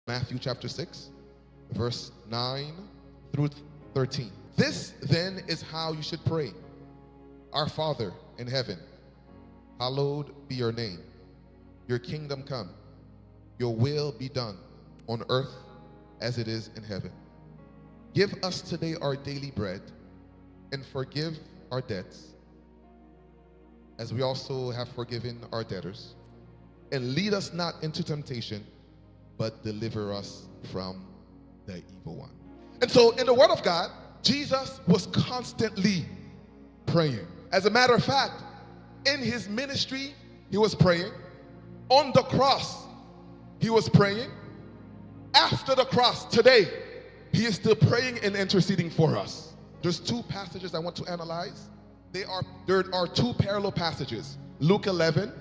Matthew chapter 6, verse 9 through 13. This then is how you should pray. Our Father in heaven, hallowed be your name. Your kingdom come. Your will be done on earth as it is in heaven. Give us today our daily bread, and forgive our debts as we also have forgiven our debtors. And lead us not into temptation, but deliver us from the evil one. And so in the Word of God, Jesus was constantly praying. As a matter of fact, in his ministry, he was praying. On the cross, he was praying. After the cross, today, he is still praying and interceding for us. There's two passages I want to analyze. There are two parallel passages, Luke 11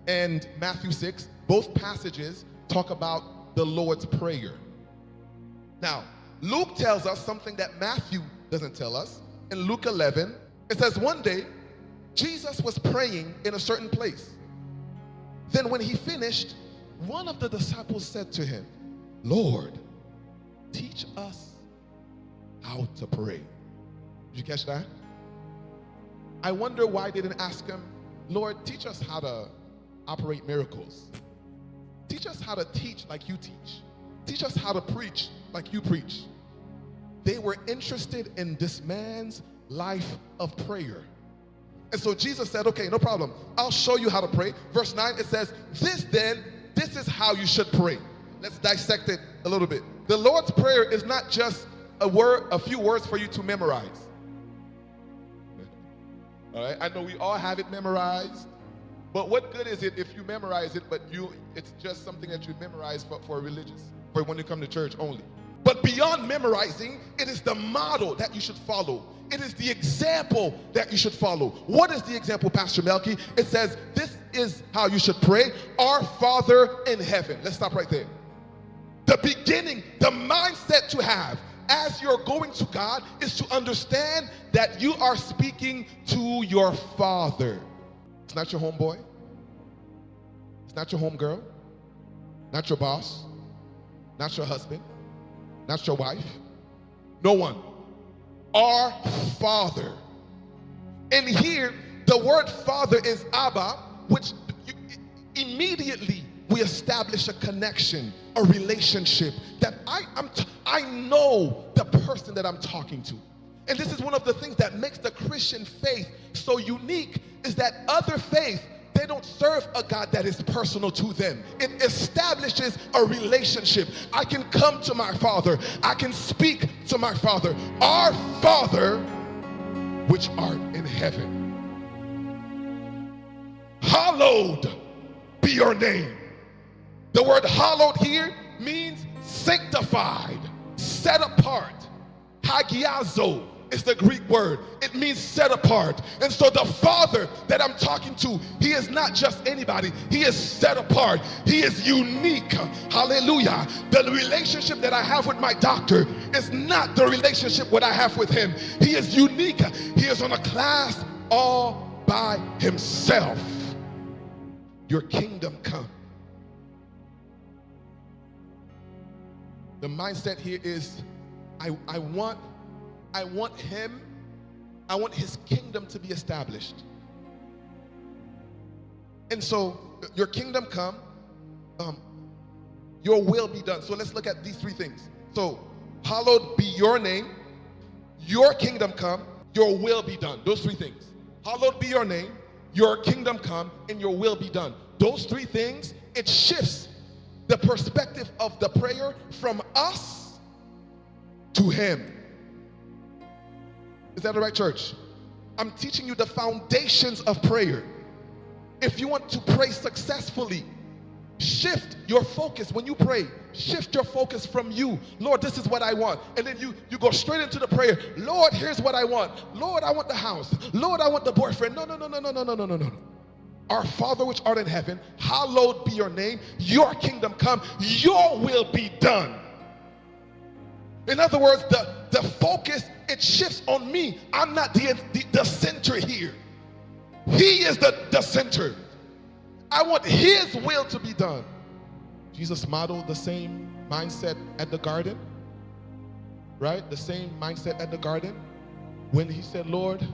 and Matthew 6. Both passages talk about the Lord's Prayer. Now, Luke tells us something that Matthew doesn't tell us. In Luke 11, it says one day, Jesus was praying in a certain place. Then when he finished, one of the disciples said to him, Lord, teach us how to pray. Did you catch that? I wonder why they didn't ask him, Lord, teach us how to operate miracles. Teach us how to teach like you teach. Teach us how to preach like you preach. They were interested in this man's life of prayer. And so Jesus said, okay, no problem. I'll show you how to pray. Verse 9, it says, this is how you should pray. Let's dissect it a little bit. The Lord's Prayer is not just a few words for you to memorize. All right, I know we all have it memorized, but what good is it if you memorize it, but it's just something that you memorize for religious, for when you come to church only. But beyond memorizing, it is the model that you should follow. It is the example that you should follow. What is the example, Pastor Melchi? It says, this is how you should pray. Our Father in heaven. Let's stop right there. The beginning, the mindset to have as you're going to God is to understand that you are speaking to your Father. It's not your homeboy. It's not your homegirl. Not your boss. Not your husband. Not your wife. No one. Our Father. And here, the word Father is Abba, which immediately we establish a connection, a relationship that I know the person that I'm talking to. And this is one of the things that makes the Christian faith so unique, is that other faith, they don't serve a God that is personal to them. It establishes a relationship. I can come to my Father. I can speak to my Father. Our Father, which art in heaven. Hallowed be your name. The word hallowed here means sanctified, set apart. Hagiazo is the Greek word. It means set apart. And so the Father that I'm talking to, he is not just anybody. He is set apart. He is unique. Hallelujah. The relationship that I have with my doctor is not the relationship what I have with him. He is unique. He is on a class all by himself. Your kingdom come. The mindset here is I want him, I want his kingdom to be established. And so your kingdom come, your will be done. So let's look at these three things. So hallowed be your name, your kingdom come, your will be done. Those three things. Hallowed be your name, your kingdom come, and your will be done. Those three things, it shifts the perspective of the prayer from us to him. Is that the right, church? I'm teaching you the foundations of prayer. If you want to pray successfully, shift your focus. When you pray, shift your focus from you. Lord, this is what I want. And then you go straight into the prayer. Lord, here's what I want. Lord, I want the house. Lord, I want the boyfriend. No. Our Father which art in heaven, hallowed be your name. Your kingdom come. Your will be done. In other words, the focus, it shifts on me. I'm not the center here. He is the center. I want his will to be done. Jesus modeled the same mindset at the garden, right? The same mindset at the garden when he said, Lord,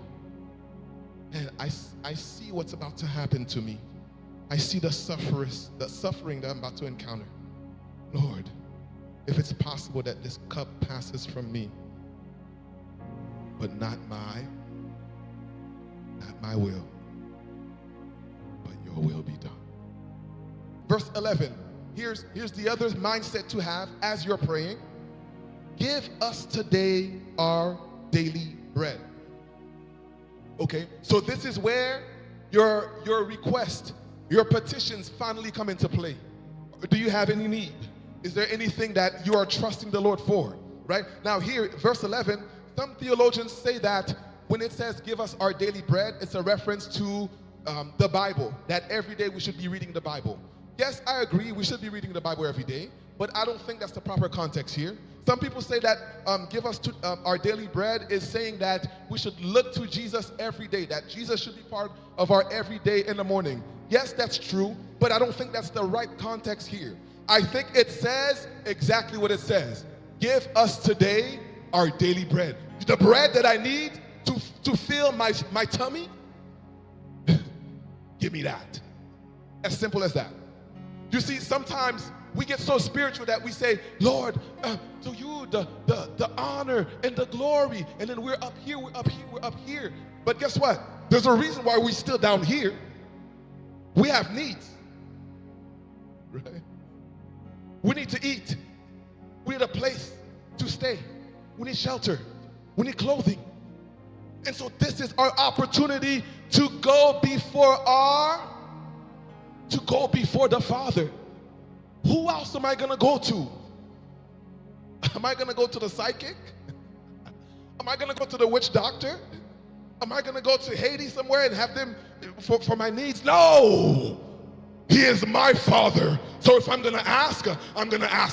man, I see what's about to happen to me. I see the suffering that I'm about to encounter. Lord, if it's possible that this cup passes from me, but not my will, but your will be done. Verse 11, here's the other mindset to have as you're praying. Give us today our daily bread. Okay, so this is where your request, your petitions finally come into play. Do you have any need? Is there anything that you are trusting the Lord for? Right? Now here, verse 11, some theologians say that when it says give us our daily bread, it's a reference to the Bible, that every day we should be reading the Bible. Yes, I agree, we should be reading the Bible every day, but I don't think that's the proper context here. Some people say that give us our daily bread is saying that we should look to Jesus every day, that Jesus should be part of our every day in the morning. Yes, that's true, but I don't think that's the right context here. I think it says exactly what it says. Give us today our daily bread. The bread that I need to fill my tummy, give me that. As simple as that. You see, sometimes we get so spiritual that we say, Lord, to you the honor and the glory, and then we're up here, we're up here. But guess what? There's a reason why we're still down here. We have needs, right? We need to eat. We need a place to stay. We need shelter. We need clothing. And so this is our opportunity to go before the Father. Who else am I going to go to? Am I going to go to the psychic? Am I going to go to the witch doctor? Am I going to go to Haiti somewhere and have them for my needs? No! He is my Father. So if I'm going to ask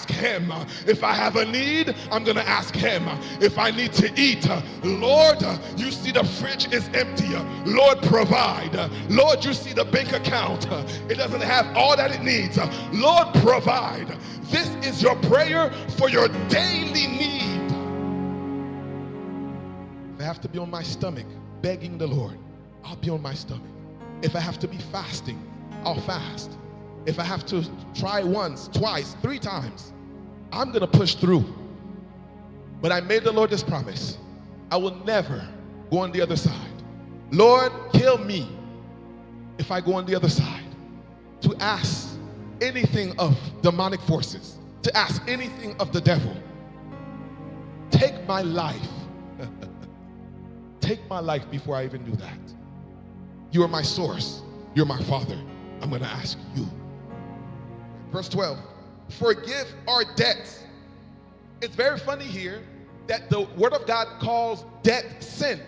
him. If I have a need, I'm going to ask him. If I need to eat, Lord, you see the fridge is empty. Lord, provide. Lord, you see the bank account. It doesn't have all that it needs. Lord, provide. This is your prayer for your daily need. If I have to be on my stomach begging the Lord, I'll be on my stomach. If I have to be fasting, I'll fast. If I have to try once, twice, 3 times, I'm going to push through. But I made the Lord this promise. I will never go on the other side. Lord, kill me if I go on the other side to ask anything of demonic forces, to ask anything of the devil. Take my life. Take my life before I even do that. You are my source. You're my Father. I'm going to ask you. Verse 12, forgive our debts. It's very funny here that the Word of God calls debt sin.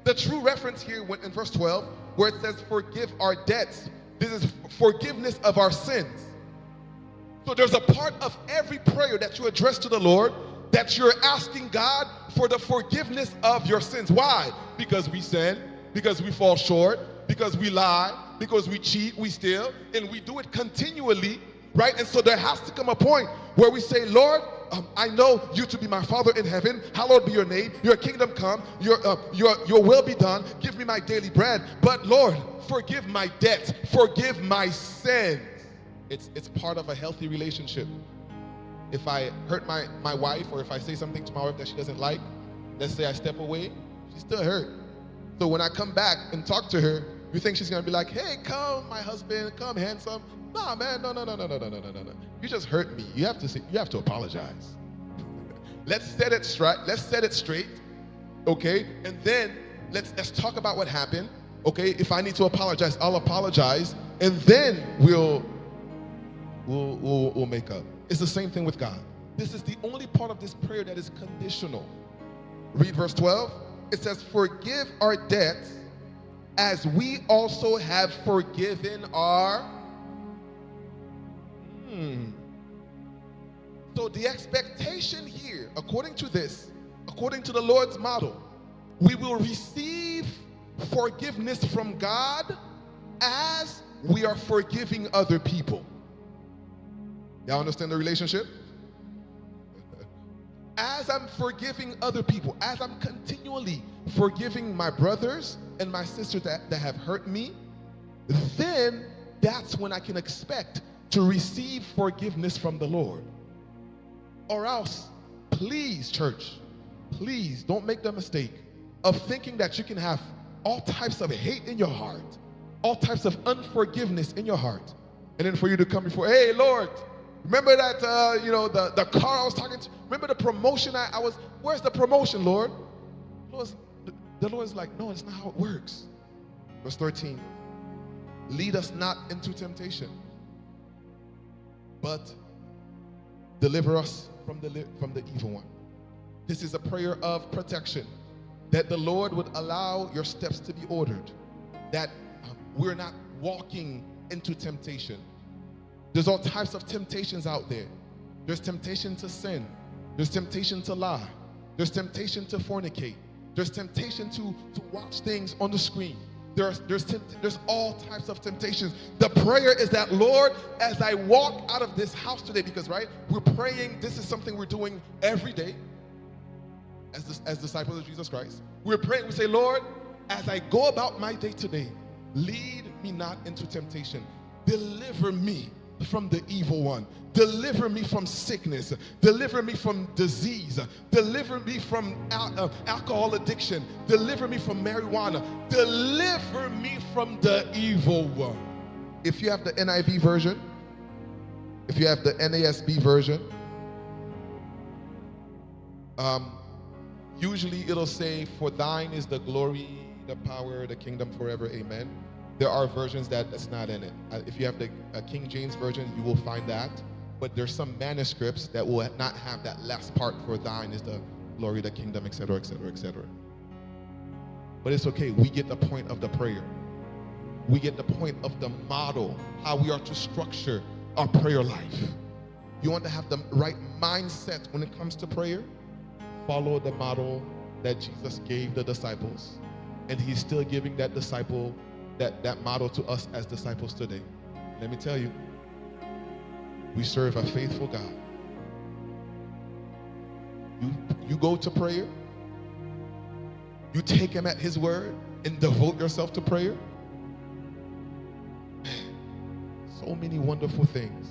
The true reference here in verse 12, where it says forgive our debts, this is forgiveness of our sins. So there's a part of every prayer that you address to the Lord that you're asking God for the forgiveness of your sins. Why? Because we sin, because we fall short, because we lie, because we cheat, we steal, and we do it continually, right? And so there has to come a point where we say, Lord, I know you to be my Father in heaven. Hallowed be your name. Your kingdom come. Your will be done. Give me my daily bread. But Lord, forgive my debts. Forgive my sins. It's part of a healthy relationship. If I hurt my wife, or if I say something to my wife that she doesn't like, let's say I step away, she's still hurt. So when I come back and talk to her, you think she's gonna be like, hey, come, my husband, come, handsome. Nah, man, no. You just hurt me. You have to apologize. Let's set it straight. Let's set it straight, okay? And then let's talk about what happened, okay? If I need to apologize, I'll apologize, and then we'll make up. It's the same thing with God. This is the only part of this prayer that is conditional. Read verse 12. It says, forgive our debts as we also have forgiven our... So the expectation here, according to this, according to the Lord's model, we will receive forgiveness from God as we are forgiving other people. Y'all understand the relationship? as I'm forgiving other people, as I'm continually forgiving my brothers and my sisters that have hurt me, then that's when I can expect to receive forgiveness from the Lord. Or else, please, church, please don't make the mistake of thinking that you can have all types of hate in your heart, all types of unforgiveness in your heart, and then for you to come before, hey, Lord, remember that, the car I was talking to, remember the promotion I was, where's the promotion, Lord? The Lord's like, no, it's not how it works. Verse 13, lead us not into temptation, but deliver us from the evil one. This is a prayer of protection, that the Lord would allow your steps to be ordered, that we're not walking into temptation. There's all types of temptations out there. There's temptation to sin. There's temptation to lie. There's temptation to fornicate. There's temptation to watch things on the screen. There's all types of temptations. The prayer is that, Lord, as I walk out of this house today, because, right, we're praying, this is something we're doing every day as disciples of Jesus Christ. We're praying, we say, Lord, as I go about my day today, lead me not into temptation. Deliver me from the evil one. Deliver me from sickness. Deliver me from disease. Deliver me from alcohol addiction. Deliver me from marijuana. Deliver me from the evil one. If you have the NIV version, if you have the NASB version, usually it'll say, for thine is the glory, the power, the kingdom forever, amen. There are versions that's not in it. If you have the King James version, you will find that. But there's some manuscripts that will not have that last part, for thine is the glory, the kingdom, etc., etc., etc. But it's okay. We get the point of the prayer. We get the point of the model, how we are to structure our prayer life. You want to have the right mindset when it comes to prayer? Follow the model that Jesus gave the disciples. And he's still giving that disciple that model to us as disciples today. Let me tell you, we serve a faithful God. You go to prayer, you take him at his word and devote yourself to prayer. So many wonderful things